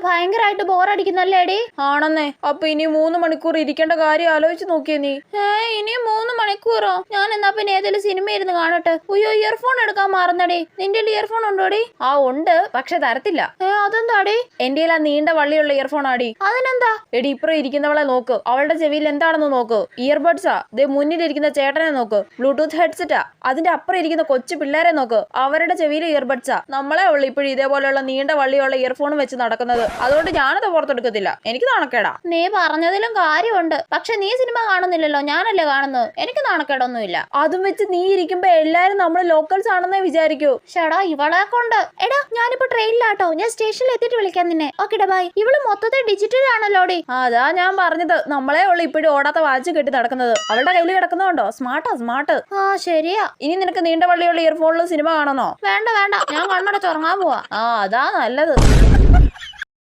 ഭയങ്കരമായിട്ട് ബോറടിക്കുന്നല്ലേടി. ആണെന്നേ. അപ്പൊ ഇനി 3 മണിക്കൂർ ഇരിക്കേണ്ട കാര്യം ആലോചിച്ച് നോക്കിയേ നീ. ഇനി 3 മണിക്കൂറോ? ഞാൻ എന്നാ പിന്നെ ഏതെങ്കിലും സിനിമ ഇരുന്ന് കാണട്ടെ. അയ്യോ, ഇയർഫോൺ എടുക്കാൻ മാറുന്നടി. നിന്റെ ഇയർഫോൺ ഉണ്ടോടി? ആ ഉണ്ട്, പക്ഷെ തരത്തില്ല. അതെന്താടി? എന്റെ ആ നീണ്ട വള്ളിയുള്ള ഇയർഫോൺ ആടി. അതിനെന്താ? എടി ഇപ്പുറം ഇരിക്കുന്നവളെ നോക്ക്, അവളുടെ ചെവിയിൽ എന്താണെന്ന് നോക്ക്. ഇയർബഡ്സാ. ദേ മുന്നിലിരിക്കുന്ന ചേട്ടനെ നോക്ക്, ബ്ലൂടൂത്ത് ഹെഡ്സെറ്റാ. അതിന്റെ അപ്പുറം ഇരിക്കുന്ന കൊച്ചു പിള്ളേരെ നോക്ക്, അവരുടെ ചെവിയിൽ ഇയർബഡ്സാ. നമ്മളെ ഉള്ളു ഇപ്പോഴും ഇതേപോലെയുള്ള നീണ്ട വള്ളിയുള്ള ഇയർഫോൺ വെച്ച് നടക്കുന്നത്. അതുകൊണ്ട് ഞാനത് പുറത്തെടുക്കത്തില്ല, എനിക്ക് നാണക്കേടാ. നീ പറഞ്ഞതിലും കാര്യമുണ്ട്. പക്ഷെ നീ സിനിമ കാണുന്നില്ലല്ലോ, ഞാനല്ലേ കാണുന്നത്. എനിക്ക് നാണക്കേടൊന്നുമില്ല. അതും വെച്ച് നീ ഇരിക്കുമ്പോ എല്ലാരും നമ്മൾ ലോക്കൽസ് ആണെന്നേ വിചാരിക്കൂ. ഷടാ, ഇവളെ കൊണ്ട്. എടാ, ഞാനിപ്പോ ട്രെയിനിലാട്ടോ. ഞാൻ സ്റ്റേഷനിൽ എത്തിയിട്ട് വിളിക്കാൻ നിന്നെ. Okay bye. ഇവള് മൊത്തത്തിൽ ഡിജിറ്റൽ ആണല്ലോടി. അതാ ഞാൻ പറഞ്ഞത്, നമ്മളെ ഉള്ളു ഇപ്പോഴും ഓടാത്ത വാച്ച് കെട്ടി നടക്കുന്നത്. അവളുടെ കയ്യിൽ കിടക്കുന്നതുണ്ടോ? സ്മാർട്ടാ സ്മാർട്ട്. ശരിയാ. ഇനി നിനക്ക് നീണ്ട വള്ളിയുള്ള ഇയർഫോണിൽ സിനിമ കാണണോ? വേണ്ട വേണ്ട, ഞാൻ കണ്ണടച്ച് ഉറങ്ങാൻ പോവാ. അതാ നല്ലത്.